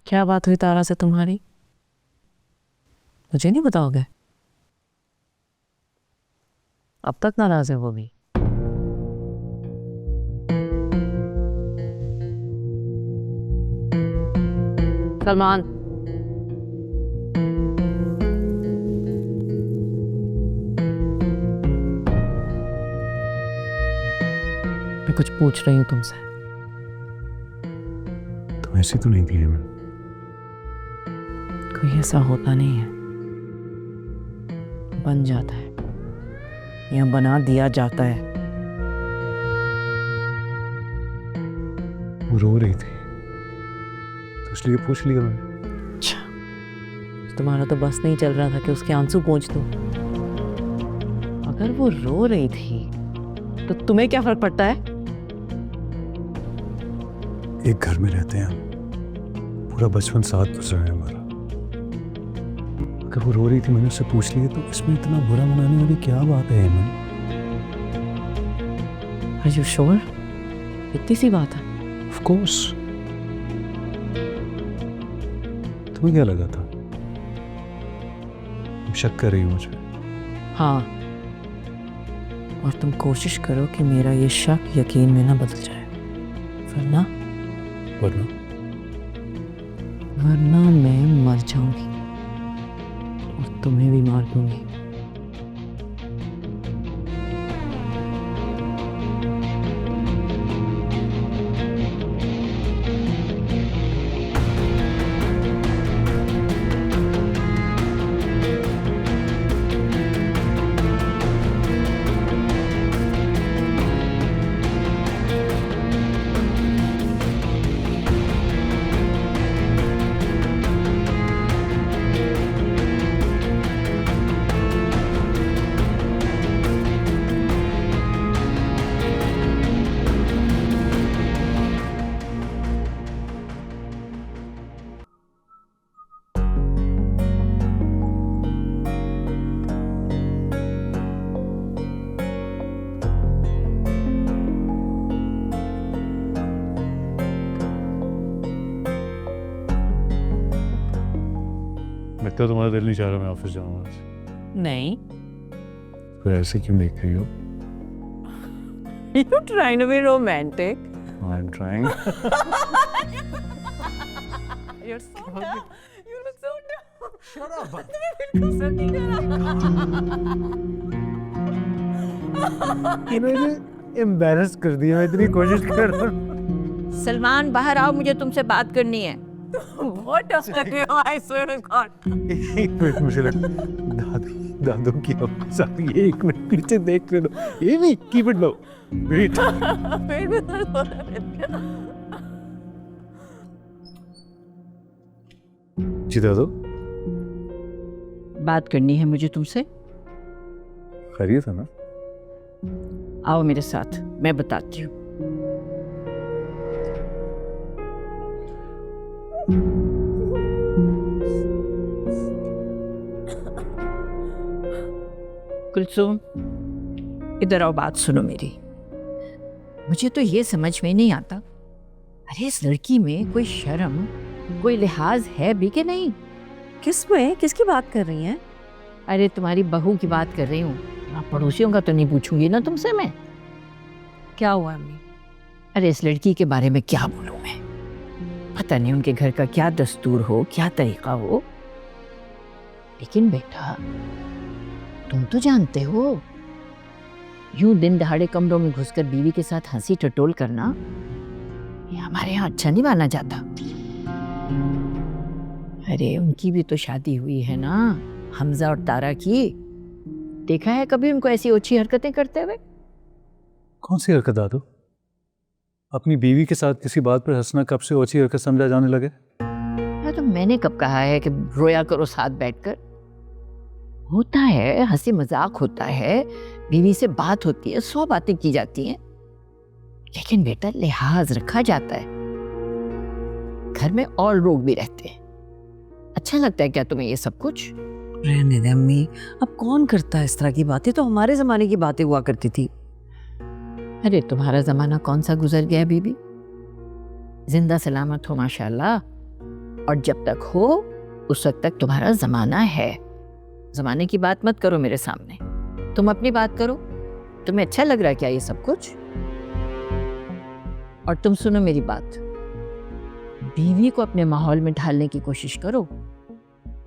क्या बात हुई तारा से तुम्हारी? मुझे नहीं बताओगे? अब तक नाराज है वो भी। सलमान, मैं कुछ पूछ रही हूँ तुमसे। तुम ऐसी तो नहीं थी हेमन। कोई ऐसा होता नहीं है, बन जाता है या बना दिया जाता है। वो रो रही थी तो इसलिए पूछ लिया मैंने। अच्छा, तुम्हारा तो बस नहीं चल रहा था कि उसके आंसू पोंछ दो। अगर वो रो रही थी तो तुम्हें क्या फर्क पड़ता है? एक घर में रहते हैं हम, पूरा बचपन साथ गुजरा है हमारा। अगर वो रो रही थी मैंने उससे पूछ लिया तो इसमें इतना बुरा मनाने वाली क्या बात है हेमन? Are you sure? इतनी सी बात है। Of course। तुम्हें क्या लगा था? तुम शक कर रही हो मुझ पे? हाँ, और तुम कोशिश करो कि मेरा ये शक यकीन में ना बदल जाए, वरना वरना मैं मर जाऊंगी और तुम्हें भी मार दूंगी। लगता है तुम्हारा दिल नहीं चाह रहा मैं ऑफिस जाऊँ आज। नहीं, फिर ऐसे क्यों देख रही हो? You're trying to be romantic. I'm trying। You're so dumb. You look so dumb. Shut up। बिल्कुल सच नहीं करा। इन्होंने एम्बैरस कर दिया। मैं इतनी कोशिश कर रहा हूँ। सलमान बाहर आओ, मुझे तुमसे बात करनी है। What does that do? I swear to God. एक मिनट मुझे लगा दादू की आवाज आ रही है। एक मिनट पीछे देख ले लो। ये भी कीप इट लो। वेट। पेट में दर्द हो रहा है मेरे। जी दादू, बात करनी है मुझे तुमसे। खैरियत है ना? आओ मेरे साथ, मैं बताती हूँ। कुलसुम, इधर आओ, बात सुनो मेरी। मुझे तो ये समझ में नहीं आता, अरे इस लड़की में कोई शर्म, कोई लिहाज है भी कि नहीं? किस में? किसकी बात कर रही हैं? अरे तुम्हारी बहू की बात कर रही हूँ। आप पड़ोसियों का तो नहीं पूछूंगी ना तुमसे मैं। क्या हुआ अम्मी? अरे इस लड़की के बारे में क्या बोलूं मैं? पता नहीं उनके घर का क्या दस्तूर हो, क्या तरीका हो, लेकिन बेटा तुम तो जानते हो, यूं दिन दहाड़े कमरों में घुसकर बीवी के साथ हंसी टटोल करना ये हमारे यहाँ अच्छा नहीं माना जाता। अरे उनकी भी तो शादी हुई है ना, हमजा और तारा की। देखा है कभी उनको ऐसी ओछी हरकतें करते हुए? कौन सी हरकत दादू? अपनी बीवी के साथ किसी बात पर हंसना कब से ओछी हरकत समझा जाने लगे? तो मैंने कब कहा है कि रोया करो साथ बैठकर? होता है, हंसी मजाक होता है, बीवी से बात होती है, 100 बातें की जाती हैं, लेकिन बेटा लिहाज रखा जाता है। घर में और लोग भी रहते हैं। अच्छा लगता है क्या तुम्हें ये सब कुछ? रहने दे अम्मी, अब कौन करता है इस तरह की बातें? तो हमारे जमाने की बातें हुआ करती थी। अरे तुम्हारा जमाना कौन सा गुजर गया बीबी? जिंदा सलामत हो माशाल्लाह। और जब तक हो उस वक्त तक तुम्हारा जमाना है। जमाने की बात मत करो मेरे सामने, तुम अपनी बात करो। तुम्हें अच्छा लग रहा है क्या ये सब कुछ? और तुम सुनो मेरी बात, बीवी को अपने माहौल में ढालने की कोशिश करो।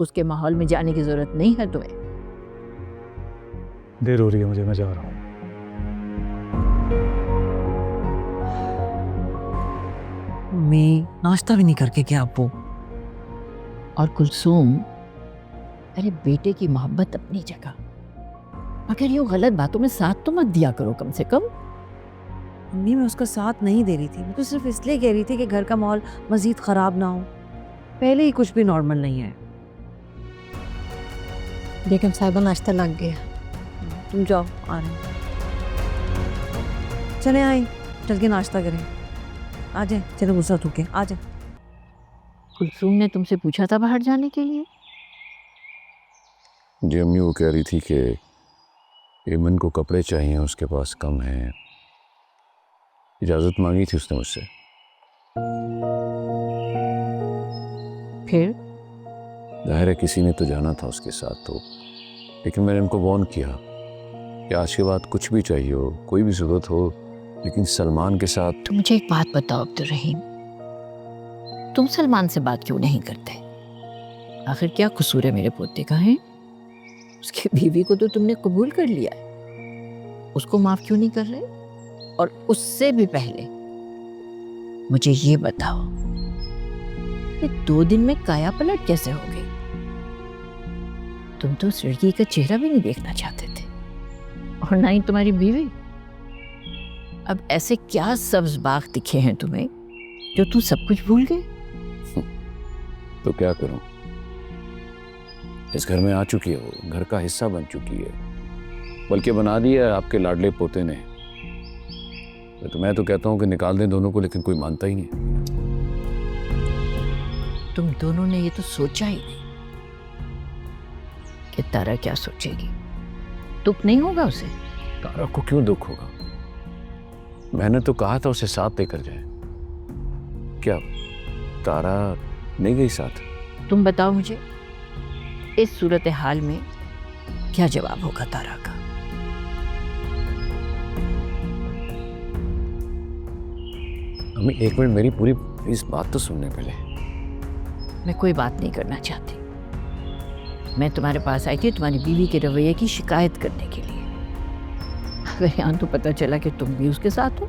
उसके माहौल में जाने की जरूरत नहीं है तुम्हें। देर हो रही है मुझे, मैं जा रहा हूँ। मैं नाश्ता भी नहीं करके क्या आप वो? और कुलसूम, अरे बेटे की मोहब्बत अपनी जगह, मगर ये गलत बातों में साथ तो मत दिया करो कम से कम। मम्मी मैं उसका साथ नहीं दे रही थी, मैं तो सिर्फ इसलिए कह रही थी कि घर का माहौल मजीद खराब ना हो। पहले ही कुछ भी नॉर्मल नहीं है। बेगम साहिबा नाश्ता लग गया। तुम जाओ, आ रहे हैं। चले आई, चल के नाश्ता करें। आ जाए, चलो गुस्सा थूके, आ जाए। कुलसूम ने तुमसे पूछा था बाहर जाने के लिए? जी अम्मी, वो कह रही थी कि एमन को कपड़े चाहिए, उसके पास कम है। इजाज़त मांगी थी उसने मुझसे। फिर जाहिर है किसी ने तो जाना था उसके साथ, तो लेकिन मैंने उनको वार्न किया कि आज के बाद कुछ भी चाहिए हो, कोई भी ज़रूरत हो, लेकिन सलमान के साथ। तो मुझे एक बात बताओ अब्दुर्रहीम, तुम सलमान से बात क्यों नहीं करते? आखिर क्या कसूर है मेरे पोते का है? उसकी बीवी को तो तुमने कबूल कर लिया है, उसको माफ क्यों नहीं कर रहे? और उससे भी पहले मुझे ये बताओ कि 2 दिन में काया पलट कैसे हो गई? तुम तो उस लड़की का चेहरा भी नहीं देखना चाहते थे, और ना ही तुम्हारी बीवी। अब ऐसे क्या सब्ज बाग दिखे हैं तुम्हें जो तुम सब कुछ भूल गए? तो क्या करूं, इस घर में आ चुकी है, वो घर का हिस्सा बन चुकी है, बल्कि बना दिया है आपके लाडले पोते ने। तो मैं तो कहता हूं कि निकाल दें दोनों को, लेकिन कोई मानता ही नहीं। तुम दोनों ने ये तो सोचा ही नहीं कि तारा क्या सोचेगी। दुख नहीं होगा उसे? तारा को क्यों दुख होगा? मैंने तो कहा था उसे साथ लेकर जाए। क्या तारा नहीं गई साथ? तुम बताओ मुझे, इस सूरत हाल में क्या जवाब होगा तारा का? अम्मी एक मिनट, मेरी पूरी प्लीज बात तो सुनने पहले। मैं कोई बात नहीं करना चाहती। मैं तुम्हारे पास आई थी तुम्हारी बीवी के रवैये की शिकायत करने के लिए। अगर यहाँ तो पता चला कि तुम भी उसके साथ हो,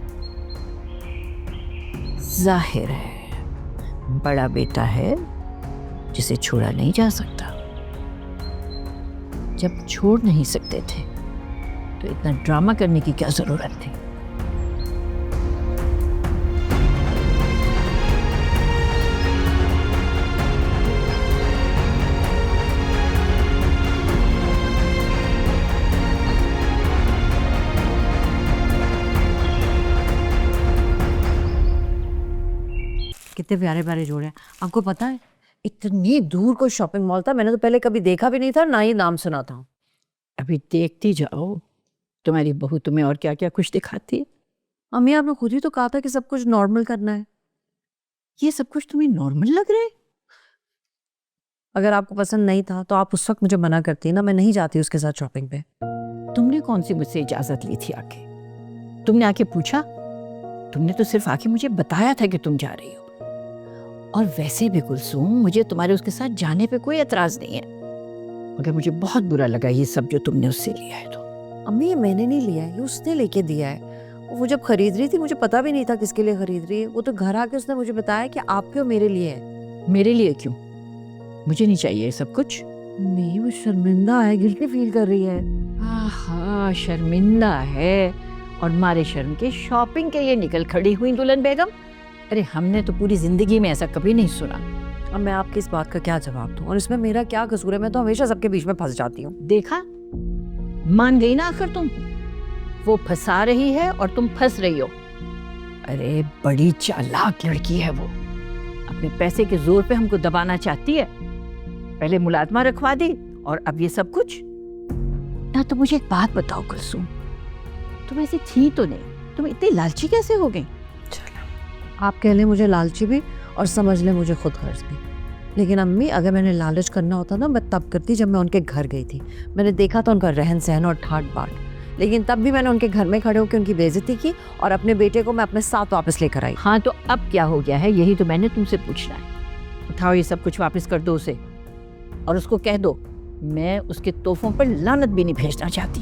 जाहिर है बड़ा बेटा है जिसे छोड़ा नहीं जा सकता। जब छोड़ नहीं सकते थे तो इतना ड्रामा करने की क्या जरूरत थी? कितने प्यारे प्यारे जोड़े हैं। आपको पता है इतनी दूर कोई शॉपिंग मॉल था, मैंने तो पहले कभी देखा भी नहीं था, ना ही नाम सुना था। अभी देखती जाओ, तुम्हारी बहू तुम्हें और क्या क्या कुछ दिखाती है। अम्मी आपने खुद ही तो कहा था कि सब कुछ नॉर्मल करना है। ये सब कुछ तुम्हें नॉर्मल लग रहा है? अगर आपको पसंद नहीं था तो आप उस वक्त मुझे मना करती ना, मैं नहीं जाती उसके साथ शॉपिंग पे। तुमने कौन सी मुझसे इजाजत ली थी आके? तुमने आके पूछा? तुमने तो सिर्फ आके मुझे बताया था कि तुम जा रही हो। और वैसे भी कुलसूम, मुझे तुम्हारे उसके साथ जाने पे कोई एतराज नहीं है, मगर मुझे बहुत बुरा लगा ये सब जो तुमने उससे लिया है। तो अम्मी ये मैंने नहीं लिया है, ये उसने लेके दिया है। वो जब खरीद रही थी मुझे पता भी नहीं था किसके लिए खरीद रही है। वो तो घर आके उसने मुझे बताया कि आपके और मेरे लिए है। मेरे लिए क्यों? मुझे नहीं चाहिए ये सब कुछ। नहीं, वो शर्मिंदा है, गिल्टी फील कर रही है। आहा, शर्मिंदा है और मारे शर्म के शॉपिंग के ये निकल खड़ी हुई दुल्हन बेगम। अरे हमने तो पूरी जिंदगी में ऐसा कभी नहीं सुना। अब मैं आपकी इस बात का क्या जवाब दूं? और इसमें मेरा क्या कसूर है? मैं तो हमेशा सबके बीच में फंस जाती हूँ। देखा, मान गई ना आखिर तुम। वो फंसा रही है और तुम फंस रही हो। अरे बड़ी चालाक लड़की है वो, अपने पैसे के जोर पे हमको दबाना चाहती है। पहले मुलाजमा रखवा दी और अब ये सब कुछ ना। तो मुझे एक बात बताओ कुलसूम, तुम ऐसी थी तो नहीं, तुम इतनी लालची कैसे हो गई? आप कह लें मुझे लालची भी और समझ लें मुझे खुद गर्ज भी। लेकिन अम्मी, अगर मैंने लालच करना होता ना, मैं तब करती जब मैं उनके घर गई थी। मैंने देखा था उनका रहन सहन और ठाट बाट, लेकिन तब भी मैंने उनके घर में खड़े होकर उनकी बेइज्जती की और अपने बेटे को मैं अपने साथ वापस लेकर आई। हाँ तो अब क्या हो गया है, यही तो मैंने तुमसे पूछना है। उठाओ ये सब कुछ वापस कर दो उसे, और उसको कह दो मैं उसके तोहफों पर लानत भी नहीं भेजना चाहती,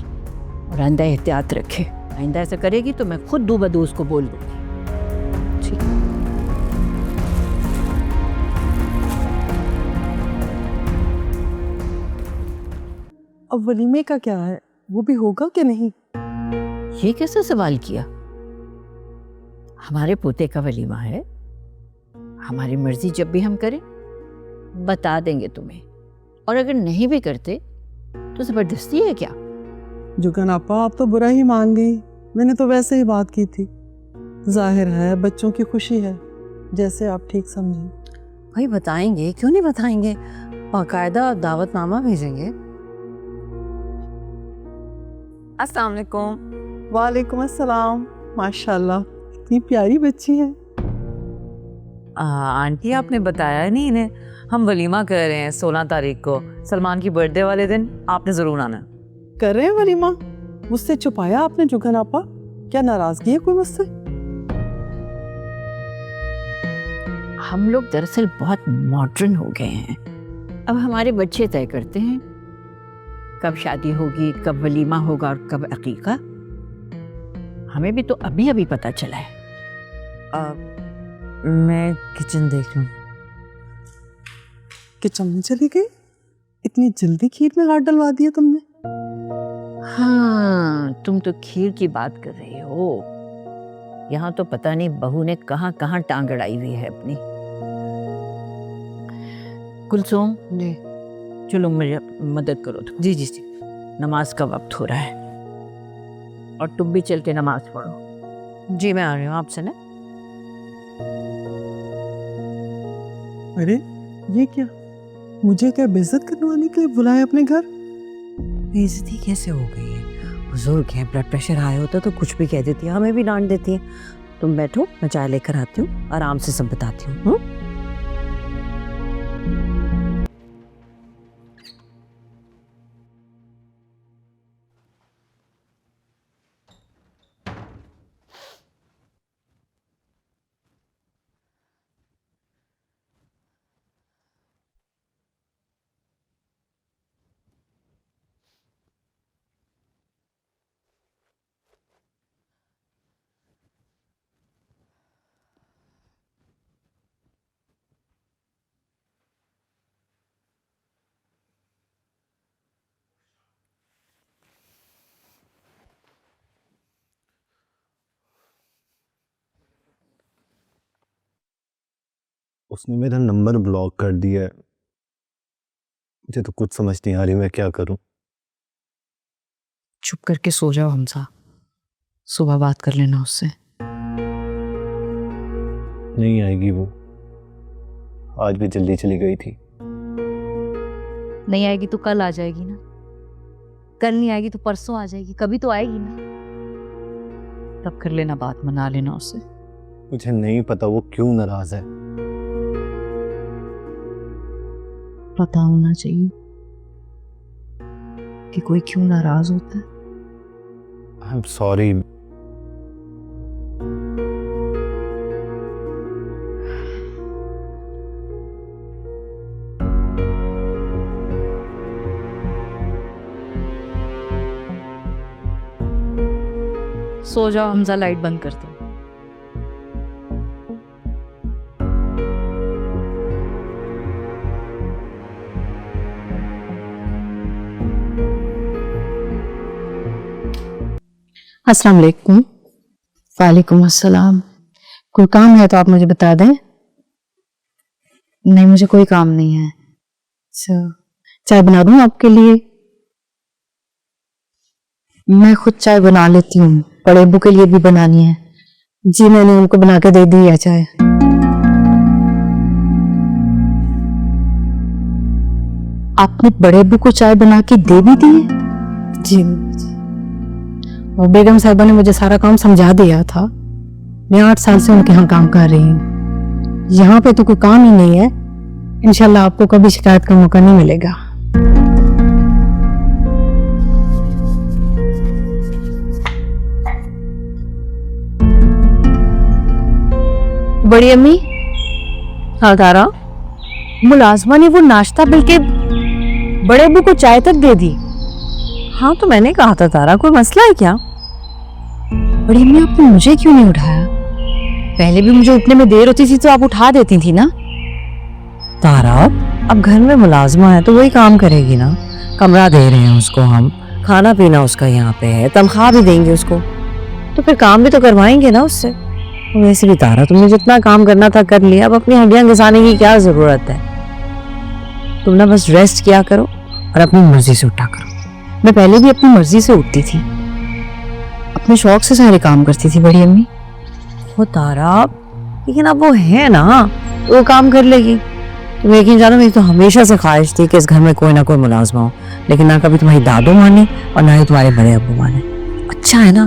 और आइंदा एहतियात रखे। आइंदा ऐसा करेगी तो मैं खुद दो बदू उसको बोल दूंगी। ठीक। अब वलीमे का क्या है, वो भी होगा कि नहीं? ये कैसा सवाल किया? हमारे पोते का वलीमा है, हमारी मर्जी जब भी हम करें बता देंगे तुम्हें, और अगर नहीं भी करते तो जबरदस्ती है क्या? जुगन आपा, आप तो बुरा ही मान गई। मैंने तो वैसे ही बात की थी। जाहिर है बच्चों की खुशी है, जैसे आप ठीक समझें। भाई बताएंगे, क्यों नहीं बताएंगे, बाकायदा दावतनामा भेजेंगे। अस्सलाम वालेकुम। वालेकुम अस्सलाम। माशाल्लाह, इतनी प्यारी बच्ची है। आंटी, आपने बताया नहीं इन्हें, हम वलीमा कर रहे हैं 16 तारीख को, सलमान की बर्थडे वाले दिन। आपने ज़रूर आना। कर रहे हैं वलीमा? मुझसे छुपाया आपने जुगन आपा? क्या नाराजगी है कोई मुझसे? हम लोग दरअसल बहुत मॉडर्न हो गए हैं। अब हमारे बच्चे तय करते हैं कब शादी होगी, कब वलीमा होगा और कब अकीका। हमें भी तो अभी अभी पता चला है। मैं किचन देख लूँ। किचन में चली गई? इतनी जल्दी खीर में हाथ डलवा दिया तुमने? हाँ, तुम तो खीर की बात कर रही हो। यहाँ तो पता नहीं बहू ने कहाँ कहाँ टांग अड़ाई हुई है अपनी। कुलसुम, जी चलो मुझे मदद करो तुम। जी जी जी। नमाज का वक्त हो रहा है, और तुम भी चल के नमाज पढ़ो। जी मैं आ रही हूँ आपसे ना। अरे ये क्या, मुझे क्या बेइज्जत करवाने के लिए बुलाया अपने घर? बेइज्जती कैसे हो गई है? बुजुर्ग हैं, ब्लड प्रेशर हाई होता तो कुछ भी कह देती है, हमें भी डांट देती है। तुम बैठो, मैं चाय लेकर आती हूँ, आराम से सब बताती हूँ। उसने मेरा नंबर ब्लॉक कर दिया है। मुझे तो कुछ समझ नहीं आ रही मैं क्या करूं। चुप करके सो जाओ हमसा, सुबह बात कर लेना उससे। नहीं आएगी वो, आज भी जल्दी चली गई थी। नहीं आएगी तो कल आ जाएगी ना, कल नहीं आएगी तो परसों आ जाएगी, कभी तो आएगी ना। तब कर लेना बात, मना लेना उससे। मुझे नहीं पता वो क्यों नाराज है। पता होना चाहिए कि कोई क्यों नाराज होता है। I am sorry. सो जाओ हमजा, लाइट बंद कर दो। अस्सलाम वालेकुम। वालेकुम अस्सलाम। कोई काम है तो आप मुझे बता दें। नहीं, मुझे कोई काम नहीं है। अच्छा, चाय बना दूं आपके लिए? मैं खुद चाय बना लेती हूँ, बड़े अब्बू के लिए भी बनानी है। जी मैंने उनको बना के दे दी है चाय। आपने बड़े अब्बू को चाय बना के दे भी दी है? जी, और बेगम साहिबा ने मुझे सारा काम समझा दिया था। मैं 8 साल से उनके यहाँ काम कर रही हूँ। यहाँ पे तो कोई काम ही नहीं है, इंशाल्लाह आपको कभी शिकायत का मौका नहीं मिलेगा। बड़ी अम्मी, हाँ तारा, मुलाजमा ने वो नाश्ता बल्कि बड़े अब्बू को चाय तक दे दी। हाँ तो मैंने कहा था तारा, कोई मसला है क्या? बड़ी अम्मी, आपने मुझे क्यों नहीं उठाया? पहले भी मुझे उठने में देर होती थी तो आप उठा देती थी ना। तारा, अब घर में मुलाजमा है तो वही काम करेगी ना। कमरा दे रहे हैं उसको हम, खाना पीना उसका यहाँ पे है, तनख्वाह भी देंगे उसको, तो फिर काम भी तो करवाएंगे ना उससे। और वैसे भी तारा, तुमने जितना काम करना था कर लिया, अब अपनी हड्डियां घिसाने की क्या जरूरत है? तुम ना बस रेस्ट किया करो और अपनी मर्जी से उठा करो। मैं पहले भी अपनी मर्जी से उठती थी, अपने शौक से सारे काम करती थी बड़ी अम्मी। वो तारा, लेकिन अब वो है ना, तो वो काम कर लेगी। तुम यकीन जानो, मेरी तो हमेशा से ख्वाहिश थी कि इस घर में कोई ना कोई मुलाजमा हो, लेकिन ना कभी तुम्हारी दादो माने और ना ही तुम्हारे बड़े अब्बू माने। अच्छा है ना,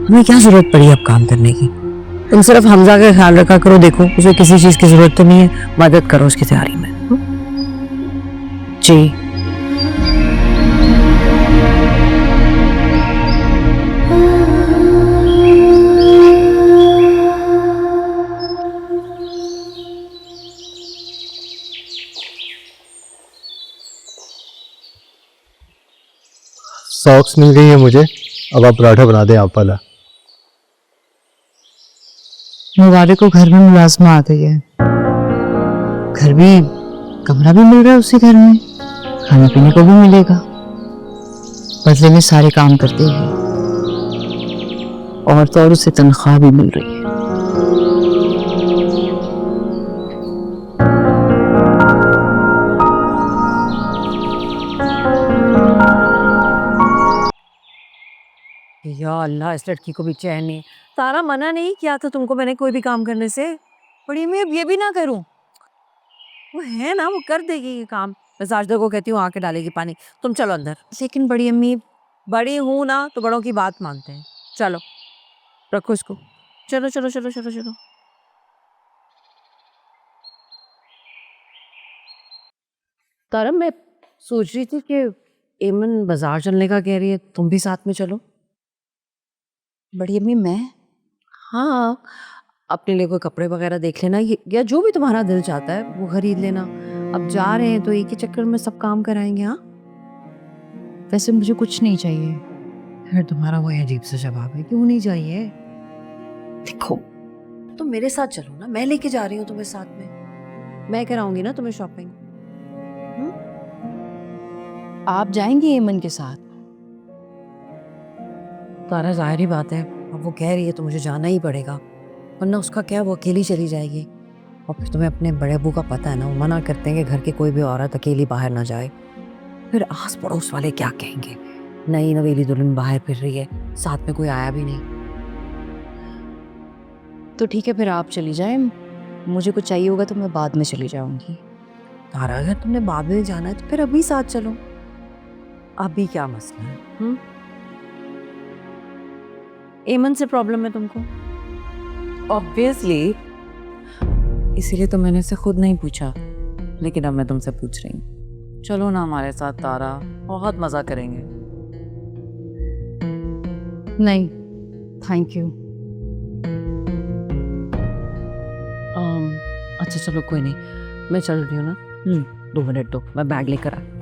हमें क्या जरूरत पड़ी अब काम करने की? तुम सिर्फ हमजा का ख्याल रखा करो, देखो उसे किसी चीज की जरूरत तो नहीं है, मदद करो उसकी तैयारी में। जी। सॉक्स मिल गई है मुझे, अब आप पराठा बना दें आप वाला। मुबारक को घर में मुलाजमा आ गई है, घर भी, कमरा भी मिल रहा है उसी घर में, खाने पीने को भी मिलेगा, बदले में सारे काम करते हैं और तो और उसे तनख्वाह भी मिल रही है। या अल्लाह, इस लड़की को भी चैन नहीं। तारा, मना नहीं किया था तुमको मैंने कोई भी काम करने से। बड़ी मैं अब ये भी ना करूं? वो है ना, वो कर देगी ये काम। मैं साजदा को कहती हूँ आके डालेगी पानी। तुम चलो अंदर। लेकिन बड़ी अम्मी, बड़ी हूं ना तो बड़ों की बात मानते हैं। चलो रखो इसको, चलो चलो चलो चलो चलो। तारा, मैं सोच रही थी कि एमन बाजार चलने का कह रही है, तुम भी साथ में चलो। बड़ी अम्मी मैं, हाँ, अपने लिए कोई कपड़े वगैरह देख लेना, या जो भी तुम्हारा दिल चाहता है वो खरीद लेना। अब जा रहे हैं तो एक ही चक्कर में सब काम कराएंगे। हाँ, वैसे मुझे कुछ नहीं चाहिए। फिर तुम्हारा वो अजीब सा जवाब है, क्यों नहीं चाहिए? देखो, तुम मेरे साथ चलो ना, मैं लेके जा रही हूँ तुम्हें साथ में, मैं कराऊंगी ना तुम्हें शॉपिंग। आप जाएंगी एमन के साथ? तारा, जाहिर ही बात है, अब वो कह रही है तो मुझे जाना ही पड़ेगा, वरना उसका क्या, वो अकेली चली जाएगी। और फिर तुम्हें अपने बड़े अब्बू का पता है ना, वो मना करते हैं कि घर की कोई भी औरत अकेली बाहर ना जाए। फिर आस पड़ोस वाले क्या कहेंगे, नई नवेली दुल्हन बाहर फिर रही है, साथ में कोई आया भी नहीं। तो ठीक है, फिर आप चली जाएं, मुझे कुछ चाहिए होगा तो मैं बाद में चली जाऊंगी। तारा, अगर तुमने बाद में जाना है तो फिर अभी साथ चलो। अभी क्या मसला है? एमन से प्रॉब्लम है तुमको? ऑब्वियसली, इसीलिए तो मैंने इसे खुद नहीं पूछा, लेकिन अब मैं तुमसे पूछ रही हूँ। चलो ना हमारे साथ तारा, बहुत मजा करेंगे। नहीं, थैंक यू। अच्छा चलो, कोई नहीं, मैं चल रही हूँ ना। 2 मिनट दो, मैं बैग लेकर आ।